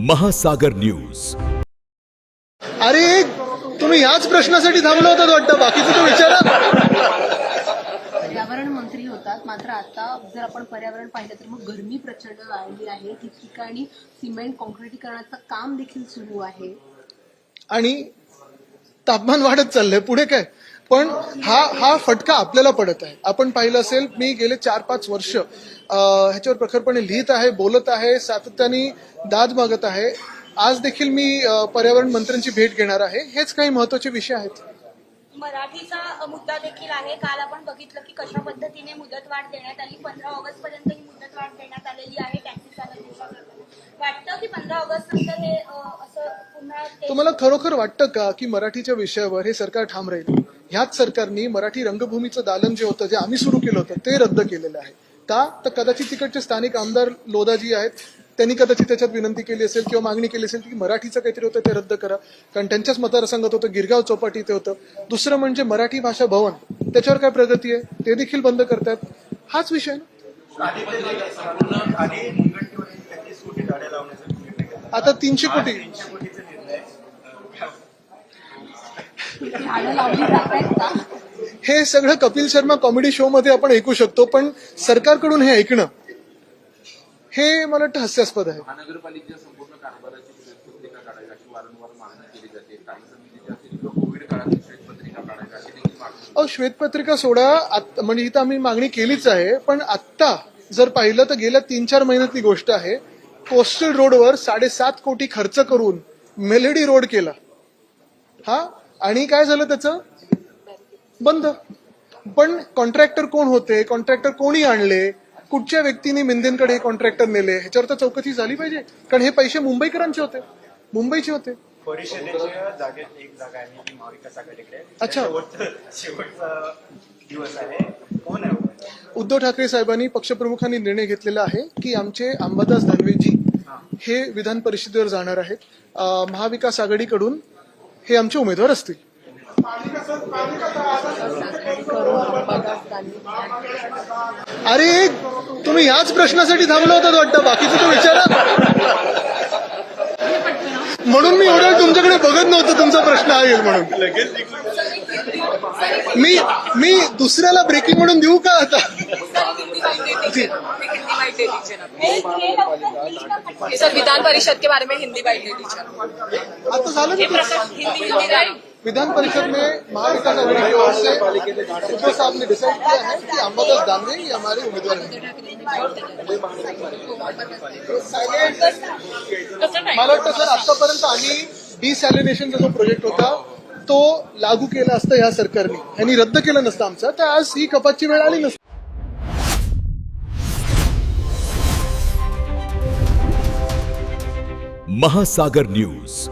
महासागर न्यूज. अरे तुम्ही याच प्रश्नासाठी थांबला होता वाटतं, बाकीचं तो विचारा. पर्यावरण मंत्री होतात, मात्र आता जर आपण पर्यावरण पाहिलं तर मग गरमी प्रचंड वाढली आहे. ठिकठिकाणी सिमेंट काँक्रिटीकरणाचं काम देखील सुरू आहे आणि तापमान वाढत चाललंय पुढे काय. पण हा फटका आपल्याला पडत आहे. आपण पाहिलं असेल, मी गेले 4-5 वर्ष ह्याच्यावर प्रखरपणे लिहित आहे, बोलत आहे, सातत्याने दाद मागत आहे. आज देखील मी पर्यावरण मंत्र्यांची भेट घेणार आहे. हेच काही महत्वाचे विषय आहेत. मराठीचा मुद्दा देखील आहे. काल आपण बघितलं की कशा पद्धतीने मुदतवाढ देण्यात आली. 15 ऑगस्ट पर्यंत ही मुदतवाढ देण्यात आलेली आहे. टॅक्सी चालक वाटतं की 15 ऑगस्ट नंतर हे असं पुन्हा. तुम्हाला खरोखर वाटतं का की मराठीच्या विषयावर हे सरकार ठाम राहील? ह्याच सरकारने मराठी रंगभूमीचं दालन जे होतं, जे आम्ही सुरू केलं होतं, ते रद्द केलेलं आहे. का तर कदाचित तिकडचे स्थानिक आमदार लोधाजी आहेत, त्यांनी कदाचित त्याच्यात विनंती केली असेल किंवा मागणी केली असेल की मराठीचं काहीतरी होतं ते रद्द करा, कारण त्यांच्याच मतदारसंघात होतं, गिरगाव चौपाटी ते होतं. दुसरं म्हणजे मराठी भाषा भवन, त्याच्यावर काय प्रगती आहे ते देखील बंद करतात. हाच विषय ना. आता 300 कोटी झाडं लावली जात आहेत का? हे सगळं कपिल शर्मा कॉमेडी शो मध्ये आपण ऐकू शकतो, पण सरकारकडून हे ऐकणं हे मला वाटतं हास्यास्पद आहे. महानगरपालिकेच्या संपूर्ण कारभाराची श्वेतपत्रिका काढायला अशी वारंवार मागणी केली जाते. काही समितीच्या असेल कोविड काळात श्वेतपत्रिका काढायला अशी देखील मागणी. श्वेतपत्रिका सोडा, म्हणजे इथं आम्ही मागणी केलीच आहे. पण आत्ता जर पाहिलं तर गेल्या 3-4 महिन्यातली गोष्ट आहे. कोस्टल रोडवर 7.5 कोटी खर्च करून मेलेडी रोड केला. हा, आणि काय झालं त्याचं? बंद. पण कॉन्ट्रॅक्टर कोण होते, कॉन्ट्रॅक्टर कोणी आणले, कुठच्या व्यक्तीने मिंदेंकडे हे कॉन्ट्रॅक्टर नेले, ह्याच्यावर तर चौकशी झाली पाहिजे. कारण हे पैसे मुंबईकरांचे होते, मुंबईचे होते. परिषदेच्या जागेत एक जागा आहे ती महाविकास आघाडीकडे. अच्छा, शेवटचा दिवस आहे. कोण आहे? उद्धव ठाकरे साहेबांनी, पक्षप्रमुखांनी निर्णय घेतलेला आहे की आमचे अंबादास दानवेजी हे विधान परिषदेवर जाणार आहेत. महाविकास आघाडीकडून हे आमचे उमेदवार असतील. अरे तुम्ही याच प्रश्नासाठी थांबला होता वाटतं, बाकीचं तो विचारा. म्हणून मी एवढ्या तुमच्याकडे बघत नव्हतं तुमचा प्रश्न आहे म्हणून. मी दुसऱ्याला ब्रेकिंग म्हणून देऊ का आता? सर, विधान परिषद के बारे में हिंदी बाइट आता झालं ना. विधान परिषद में महाविकास आघाड़ी की ओर से उद्धव साहब ने डिसाइड किया है कि अंबादास दानवे ये हमारे उम्मीदवार हैं. मला वाटतं सर, आतापर्यंत आम्ही डिसॅलिनेशनचा जो प्रोजेक्ट होता तो लागू केला असता या सरकारने, यांनी रद्द केलं नसतं आमचं, तर आज ही कपातची वेळ आली नसती. महासागर न्यूज.